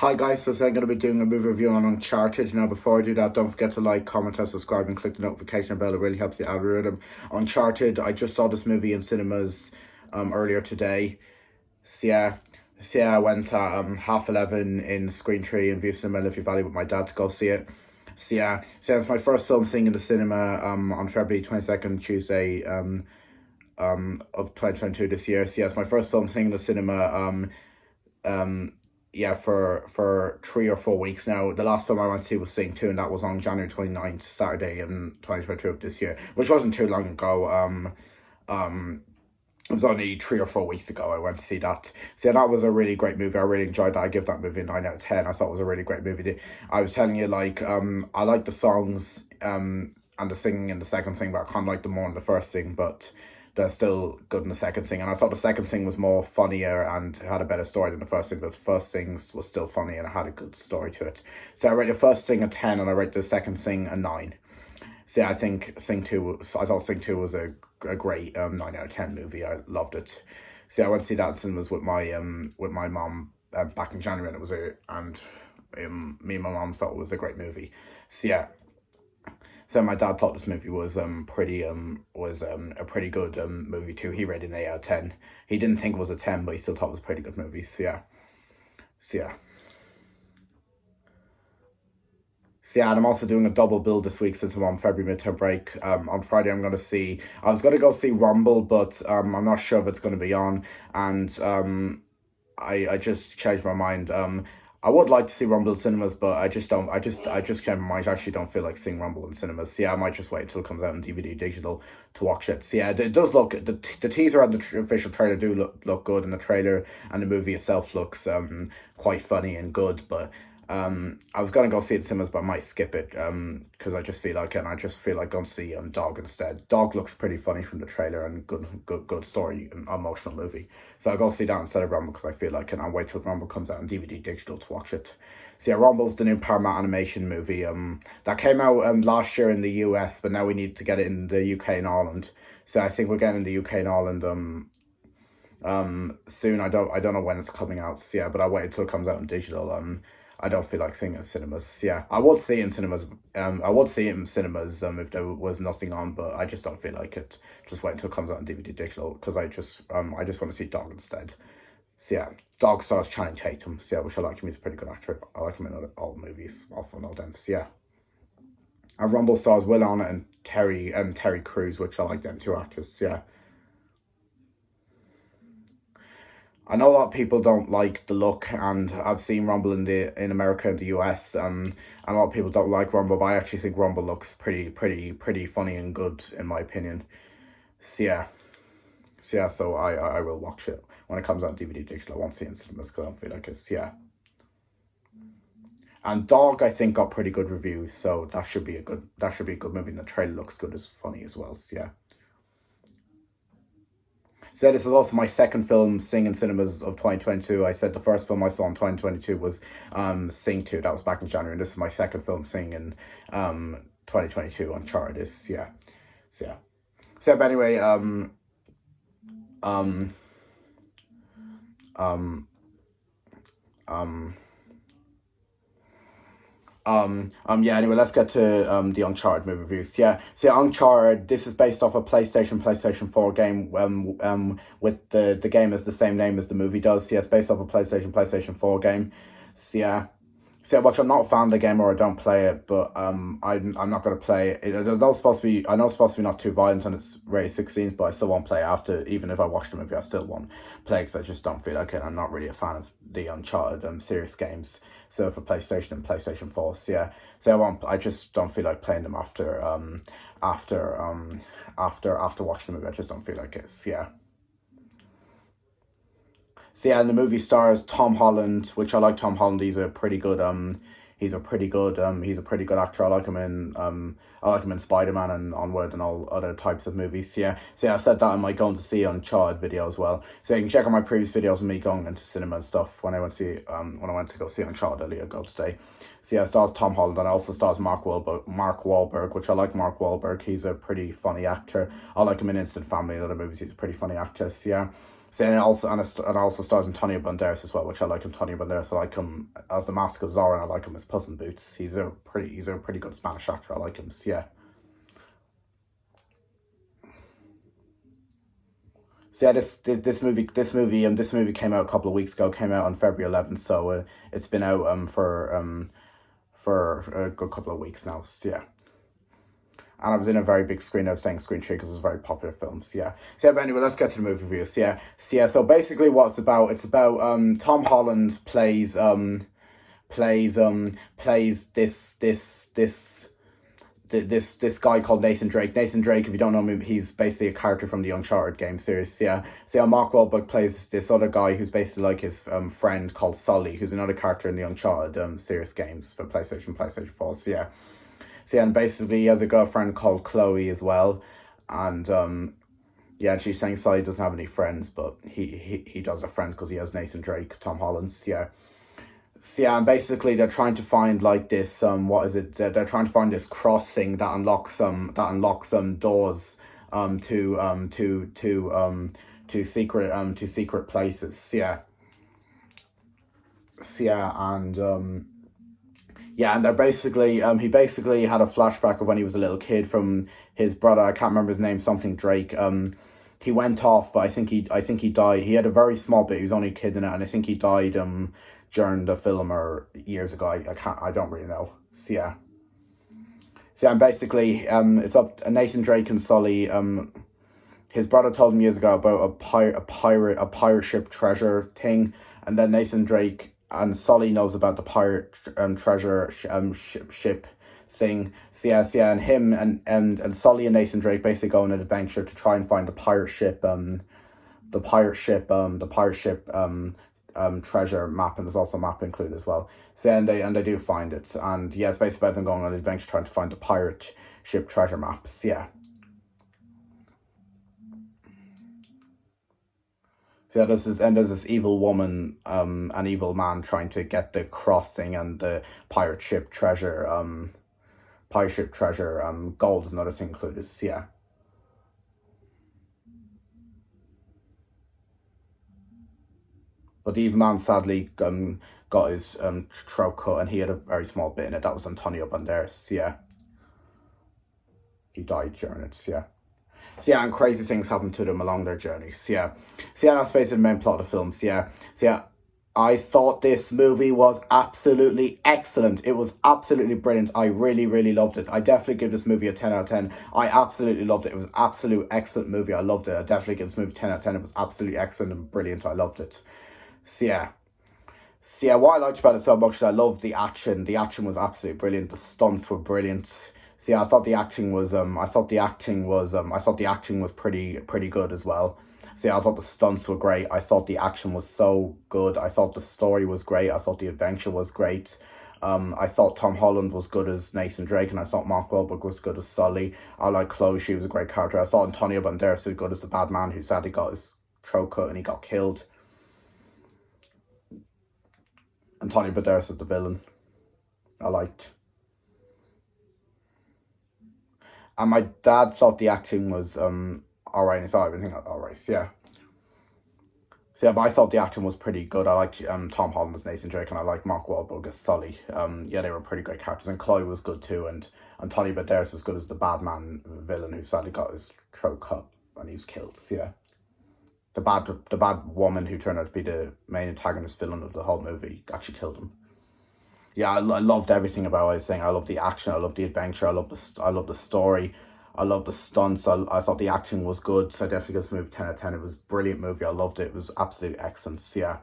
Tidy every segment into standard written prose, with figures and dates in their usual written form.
Hi guys, so I'm going to be doing a movie review on Uncharted. Now before I do that, don't forget to like, comment and subscribe and click the notification bell. It really helps the algorithm. Uncharted, I just saw this movie in cinemas earlier today. So yeah, I went at 11:30 in Screen Tree in View Cinema Liffey Valley with my dad to go see it. So it's my first film seeing in the cinema on February 22nd, Tuesday of 2022 this year. So yeah, it's my first film seeing in the cinema yeah, for 3 or 4 weeks now. The last film I went to see was Sing 2, and that was on January 29th, Saturday in 2022 of this year, which wasn't too long ago. It was only 3 or 4 weeks ago I went to see that. So yeah, that was a really great movie. I really enjoyed that. I give that movie a 9 out of 10. I thought it was a really great movie. I was telling you, like, I like the songs and the singing in the second sing, but I kind of like them more in the first sing, but they're still good in the second sing. And I thought the second sing was more funnier and had a better story than the first sing, but the first sing was still funny and it had a good story to it. So I rate the first sing a 10 and I rate the second sing a 9. So yeah, I thought Sing 2 was a great 9 out of 10 movie. I loved it. So yeah, I went to see that in cinemas with my mom back in January, and me and my mom thought it was a great movie. So yeah. So my dad thought this movie was a pretty good movie too. He rated an 8 out of 10. He didn't think it was a 10, but he still thought it was a pretty good movie. So yeah. So yeah. So yeah, and I'm also doing a double bill this week since I'm on February midterm break. On Friday I was gonna go see Rumble, but I'm not sure if it's gonna be on, and I just changed my mind. I would like to see Rumble in cinemas, but I just don't. I just changed my mind. I actually don't feel like seeing Rumble in cinemas. So yeah, I might just wait until it comes out on DVD digital to watch it. So yeah, it does look, the teaser and the official trailer do look good, and the trailer and the movie itself looks quite funny and good. But I was gonna go see it in cinemas, but I might skip it because I just feel like it, and I just feel like going to see Dog instead. Dog looks pretty funny from the trailer and good story and emotional movie. So I'll go see that instead of Rumble because I feel like it, and I'll wait till Rumble comes out on DVD digital to watch it. So yeah, Rumble's the new Paramount animation movie that came out last year in the US, but now we need to get it in the UK and Ireland. So I think we're getting the UK and Ireland soon. I don't know when it's coming out. So yeah, but I'll wait until it comes out in digital. I don't feel like seeing it in cinemas. Yeah, I would see it in cinemas. If there was nothing on, but I just don't feel like it. Just wait until it comes out on DVD digital because I just want to see Dog instead. So yeah, Dog stars Channing Tatum. So yeah, which I like him. He's a pretty good actor. I like him in all movies, all fun, all them. So yeah. And Rumble stars Will Arnett and Terry Crews, which I like them two actors. So yeah. I know a lot of people don't like the look, and I've seen Rumble in America and the US, and a lot of people don't like Rumble, but I actually think Rumble looks pretty funny and good in my opinion. So yeah, so I will watch it when it comes out on DVD digital. I won't see it in cinemas because I don't feel like it's, yeah. And Dog, I think, got pretty good reviews, so that should be a good movie. And the trailer looks good, as funny as well. So yeah. So this is also my second film seeing in cinemas of 2022. I said the first film I saw in 2022 was Sing 2. That was back in January. And this is my second film seeing in 2022, Uncharted. Yeah. So yeah. So but anyway, um um yeah, anyway, let's get to the Uncharted movie reviews. Yeah, so Uncharted, this is based off a PlayStation 4 game, with the game is the same name as the movie does. So yeah, it's based off a PlayStation 4 game. So yeah. So which I'm not a fan of the game, or I don't play it, but I'm not gonna play it. There's not supposed to be, I know it's supposed to be not too violent and it's rated 16, but I still won't play it after. Even if I watch the movie, I still won't play because I just don't feel like it. I'm not really a fan of the Uncharted series games. So for PlayStation and PlayStation 4, so yeah, I just don't feel like playing them after watching the movie. I just don't feel like it. So yeah. So yeah, and the movie stars Tom Holland, which I like Tom Holland. He's a pretty good actor. I like him in Spider-Man and Onward and all other types of movies. So yeah, I said that in my going to see Uncharted video as well. So you can check out my previous videos of me going into cinema and stuff when I went to go see Uncharted earlier ago today. So yeah, it stars Tom Holland, and it also stars Mark Wahlberg, which I like Mark Wahlberg. He's a pretty funny actor. I like him in Instant Family and other movies. He's a pretty funny actor. So yeah. So and it also stars Antonio Banderas as well, which I like Antonio Banderas. I like him as the Mask of Zorro, and I like him as Puss in Boots. He's a pretty good Spanish actor. I like him. So, yeah. So yeah, this movie came out a couple of weeks ago. Came out on February 11th, so it's been out for a good couple of weeks now. So, yeah. And I was in a very big screen. I was saying screen 3 because it was a very popular film. So, yeah. So yeah, but anyway, let's get to the movie review. So, yeah. So basically, what it's about Tom Holland plays this guy called Nathan Drake. Nathan Drake, if you don't know him, he's basically a character from the Uncharted game series. Yeah. So yeah, Mark Wahlberg plays this other guy who's basically like his friend called Sully, who's another character in the Uncharted series games for PlayStation 4. So yeah. So yeah, and basically he has a girlfriend called Chloe as well. And yeah, and she's saying Sully doesn't have any friends, but he does have friends because he has Nathan Drake, Tom Holland's. Yeah. So yeah, and basically they're trying to find like this what is it? They're trying to find this cross thing that unlocks doors to secret places. So, yeah. So, yeah, and yeah, and they're basically he basically had a flashback of when he was a little kid from his brother. I can't remember his name, something Drake. He went off, but I think he died. He had a very small bit. He was only a kid in it, and I think he died during the film or years ago. I don't really know. So, yeah. So yeah, and basically it's up to Nathan Drake and Sully. His brother told him years ago about a pirate ship treasure thing, and then Nathan Drake and Sully knows about the pirate treasure ship thing. So yeah, and him and Sully and Nathan Drake basically go on an adventure to try and find the pirate ship treasure map, and there's also a map included as well. So and they do find it, and yeah, it's basically about them going on an adventure trying to find the pirate ship treasure maps. Yeah. So yeah, there's this evil woman, an evil man trying to get the cross thing and the pirate ship treasure, gold is another thing included. So, yeah. But the evil man sadly got his throat cut, and he had a very small bit in it. That was Antonio Banderas. So, yeah. He died during it. So, yeah. So yeah, and crazy things happen to them along their journey. So yeah. So yeah, that's basically the main plot of the film. So yeah. So yeah. I thought this movie was absolutely excellent. It was absolutely brilliant. I really, really loved it. I definitely give this movie a 10 out of 10. I absolutely loved it. It was an absolute excellent movie. I loved it. I definitely give this movie 10 out of 10. It was absolutely excellent and brilliant. I loved it. So yeah. So yeah, what I liked about it so much is I loved the action. The action was absolutely brilliant. The stunts were brilliant. So yeah, I thought the acting was pretty good as well. So yeah, I thought the stunts were great. I thought the action was so good. I thought the story was great. I thought the adventure was great. I thought Tom Holland was good as Nathan Drake, and I thought Mark Wahlberg was good as Sully. I like Chloe; she was a great character. I thought Antonio Banderas was good as the bad man who sadly got his throat cut and he got killed. Antonio Banderas is the villain. I liked. And my dad thought the acting was alright, and he thought everything alright. So, yeah. So yeah, but I thought the acting was pretty good. I liked Tom Holland as Nathan Drake, and I liked Mark Wahlberg as Sully. Yeah, they were pretty great characters, and Chloe was good too, and Tony Banderas was good as the bad man villain who sadly got his throat cut and he was killed. So yeah, the bad woman who turned out to be the main antagonist villain of the whole movie actually killed him. Yeah, I loved everything about what I was saying. I love the action, I love the adventure, I love the story, I love the stunts. I thought the acting was good, so I definitely give this movie 10 out of 10. It was a brilliant movie. I loved it. It was absolutely excellent. So, yeah.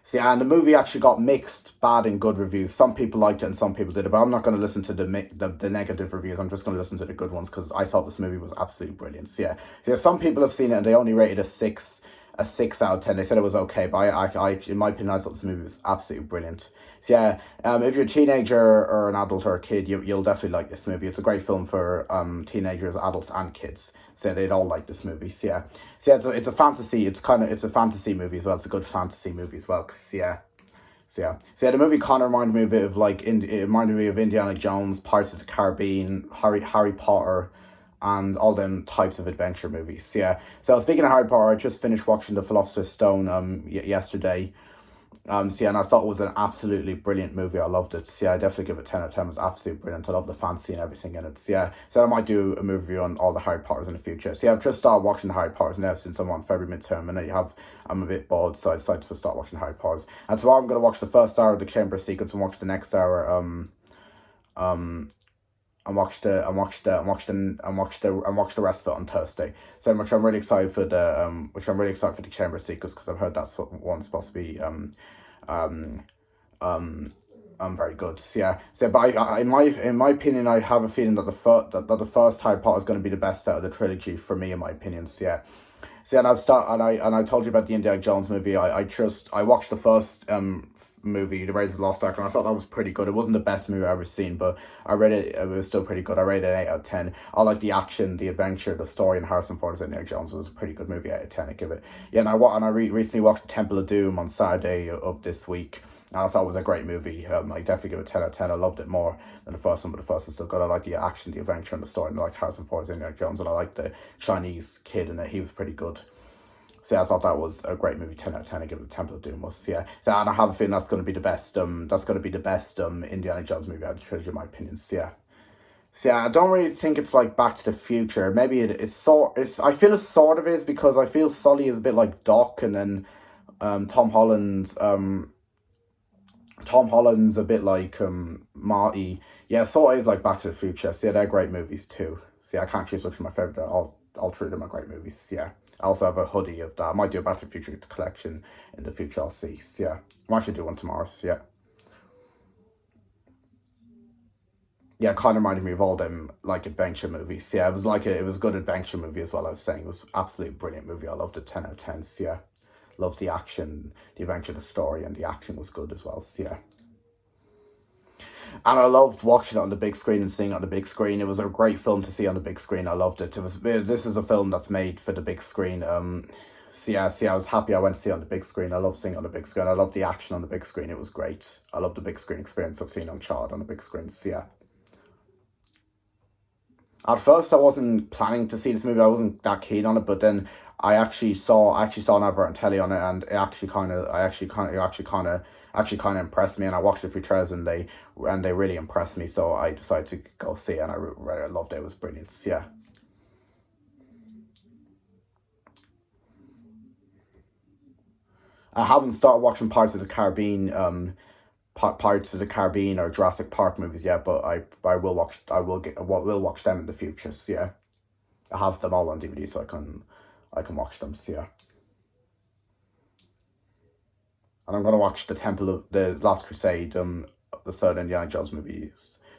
So yeah, and the movie actually got mixed, bad and good reviews. Some people liked it and some people did it, but I'm not going to listen to the negative reviews. I'm just going to listen to the good ones because I thought this movie was absolutely brilliant. So yeah, some people have seen it and they only rated a 6 out of 10. They said it was okay, but I in my opinion, I thought this movie was absolutely brilliant. So yeah, if you're a teenager or an adult or a kid, you'll definitely like this movie. It's a great film for teenagers, adults, and kids. So they'd all like this movie. So yeah, it's a fantasy. It's a fantasy movie as well. It's a good fantasy movie as well. Cause yeah. So yeah, the movie kind of reminded me a bit of it reminded me of Indiana Jones, Pirates of the Caribbean, Harry Potter, and all them types of adventure movies. Yeah. So speaking of Harry Potter, I just finished watching The Philosopher's Stone yesterday. So yeah, and I thought it was an absolutely brilliant movie. I loved it. So yeah, I definitely give it 10 out of 10. It was absolutely brilliant. I love the fancy and everything in it. So yeah, so I might do a movie review on all the Harry Potters in the future. So yeah, I've just started watching the Harry Potters now since I'm on February midterm, and I'm a bit bored, so I decided to start watching Harry Potters. And tomorrow I'm gonna watch the first hour of the Chamber of Secrets and watch the next hour and watch the rest of it on Thursday. So which I'm really excited for the Chamber of Secrets, because I've heard that's what one's supposed to be um very good. So yeah. So but in my opinion, I have a feeling that the first Harry Potter is going to be the best out of the trilogy for me, in my opinion. So yeah. So and I told you about the Indiana Jones movie. I watched the first movie, The Raiders of the Lost Ark, and I thought that was pretty good. It wasn't the best movie I've ever seen, but I read it. It was still pretty good. I rated it 8 out of 10. I like the action, the adventure, the story, and Harrison Ford as Indiana Jones was a pretty good movie. 8 out of 10. I give it. Yeah, and I recently watched Temple of Doom on Saturday of this week. And I thought it was a great movie. I definitely give it 10 out of 10. I loved it more than the first one, but the first one's still good. I like the action, the adventure, and the story, and I like Harrison Ford as Indiana Jones, and I like the Chinese kid in it. He was pretty good. So yeah, I thought that was a great movie. 10 out of 10. I give it. Temple of Doom was, yeah. So and I have a feeling that's going to be the best. That's going to be the best Indiana Jones movie out of the trilogy, in my opinion. So yeah. So yeah, I don't really think it's like Back to the Future. Maybe it's. I feel it sort of is, because I feel Sully is a bit like Doc, and then Tom Holland's a bit like Marty. Yeah, sort of is like Back to the Future. So yeah, they're great movies too. So yeah, I can't choose which is my favorite. All three of them are great movies. So yeah. I also have a hoodie of that. I might do a Back to the Future collection in the future. I'll see. So yeah, I might actually do one tomorrow. So yeah. Yeah, kind of reminded me of all them like adventure movies. Yeah, it was a good adventure movie as well. I was saying it was absolutely brilliant movie. I loved it. 10 out of 10. So yeah, loved the action, the adventure, the story, and the action was good as well. So yeah. And I loved watching it on the big screen and seeing it on the big screen. It was a great film to see on the big screen. I loved it. This is a film that's made for the big screen. So yeah, I was happy I went to see it on the big screen. I love seeing it on the big screen. I love the action on the big screen. It was great. I love the big screen experience of seeing Uncharted on the big screen. So yeah. At first, I wasn't planning to see this movie. I wasn't that keen on it, but then I actually saw an advert on telly on it, and it actually kind of impressed me. And I watched a few trailers, and they really impressed me. So I decided to go see it, and I loved it. It was brilliant. So, yeah. I haven't started watching Pirates of the Caribbean or Jurassic Park movies yet, but I will watch them in the future. So yeah, I have them all on DVD, so I can watch them. So yeah, and I'm gonna watch the Last Crusade, the third Indiana Jones movie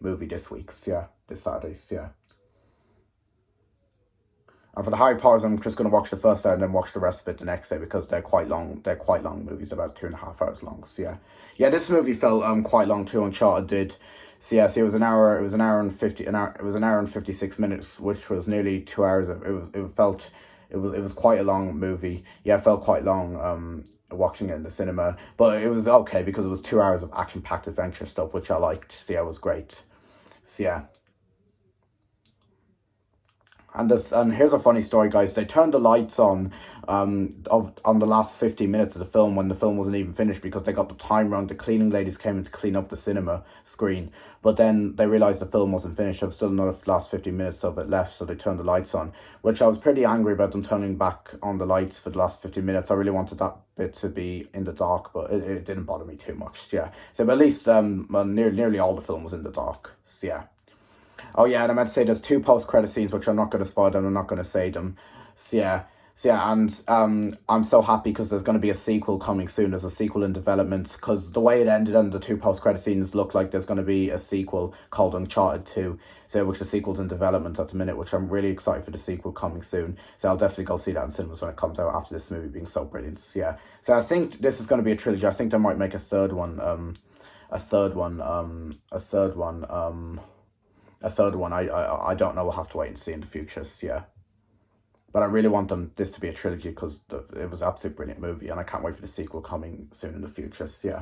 this week. So yeah, this Saturday. So yeah. And for the Harry Potters, I'm just going to watch the first day and then watch the rest of it the next day, because they're quite long. They're quite long movies, they're about 2.5 hours long. So yeah, yeah, this movie felt quite long too. Uncharted did. So yeah, so it was an hour. It was an hour and 50. It was an hour and 56 minutes, which was nearly 2 hours. It was quite a long movie. Yeah, it felt quite long. Watching it in the cinema, but it was okay because it was 2 hours of action packed adventure stuff, which I liked. Yeah, it was great. So yeah. And here's a funny story, guys. They turned the lights on on the last 15 minutes of the film, when the film wasn't even finished, because they got the time wrong. The cleaning ladies came in to clean up the cinema screen, but then they realized the film wasn't finished. There was still another last 15 minutes of it left, so they turned the lights on, which I was pretty angry about them turning back on the lights for the last 15 minutes. I really wanted that bit to be in the dark, but it didn't bother me too much. So, yeah, so but at least well, nearly all the film was in the dark. So yeah. Oh yeah, and I meant to say there's two post-credit scenes which I'm not going to spoil them. I'm not going to say them. So yeah, and I'm so happy because there's going to be a sequel coming soon. There's a sequel in development, because the way it ended and the two post-credit scenes look like there's going to be a sequel called Uncharted 2. So which the sequel's in development at the minute, which I'm really excited for the sequel coming soon. So I'll definitely go see that in cinemas when it comes out after this movie being so brilliant. So yeah, so I think this is going to be a trilogy. I think they might make a third one. A third one. A third one. A third one, I don't know. We'll have to wait and see in the future. So, yeah, but I really want this to be a trilogy, because it was an absolutely brilliant movie, and I can't wait for the sequel coming soon in the future. So, yeah.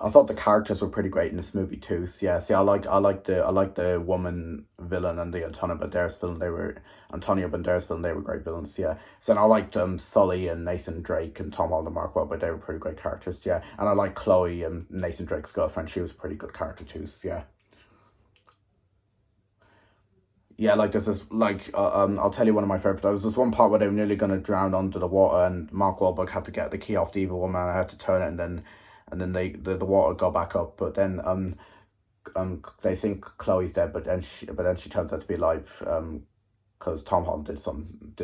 I thought the characters were pretty great in this movie too. So yeah, see, I like the woman villain and the Antonio Banderas villain. They were great villains. Yeah. So and I liked Sully and Nathan Drake and Tom Holland and Mark Wahlberg. They were pretty great characters. Yeah, and I like Chloe and Nathan Drake's girlfriend. She was a pretty good character too. So yeah. Yeah, like there's this like I'll tell you one of my favorite. There was this one part where they were nearly gonna drown under the water, and Mark Wahlberg had to get the key off the evil woman. And I had to turn it, and then the water go back up. But then they think Chloe's dead, but then she turns out to be alive. Because Tom Holland did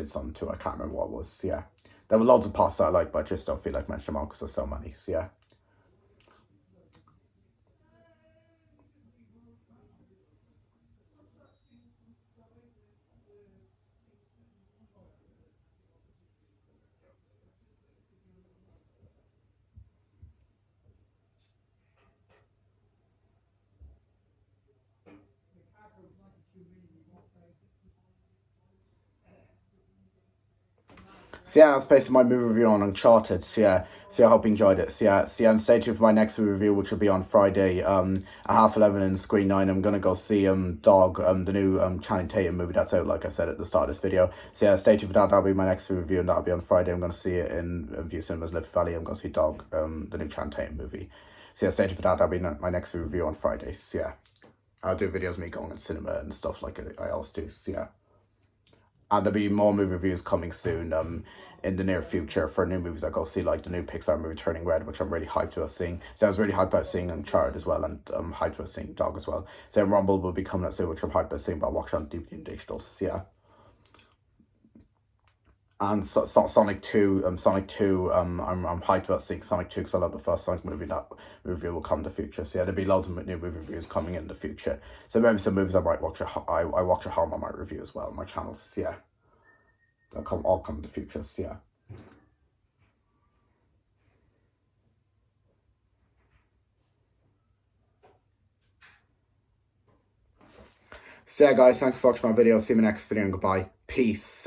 some too. I can't remember what it was. Yeah, there were loads of parts that I like, but I just don't feel like mentioning them all because there's so many. So yeah. So yeah, that's basically my movie review on Uncharted. So yeah, so I hope you enjoyed it. So yeah, and stay tuned for my next review, which will be on Friday, at 11:30 in Screen 9. I'm gonna go see Dog, the new Channing Tatum movie that's out, like I said at the start of this video. So yeah, stay tuned for that. That'll be my next review, and that'll be on Friday. I'm gonna see it in View Cinemas Lift Valley. I'm gonna see Dog, the new Channing Tatum movie. So yeah, stay tuned for that. That'll be my next review on Friday. So yeah, I'll do videos of me going to cinema and stuff like I always do. So yeah. And there'll be more movie reviews coming soon in the near future for new movies I go see, like the new Pixar movie Turning Red, which I'm really hyped about seeing. So I was really hyped about seeing Uncharted as well, and I'm hyped about seeing Dog as well. So Rumble will be coming out soon, which I'm hyped about seeing, but I'll watch it on DVD and digital. So yeah. And Sonic 2, I'm hyped about seeing Sonic 2 because I love the first Sonic movie. That movie will come in the future. So yeah, there'll be loads of new movie reviews coming in the future. So maybe some movies I might watch I watch at home I might review as well on my channel. So yeah. They'll all come in the future. So yeah. So yeah, guys, thanks for watching my video. See you in my next video and goodbye. Peace.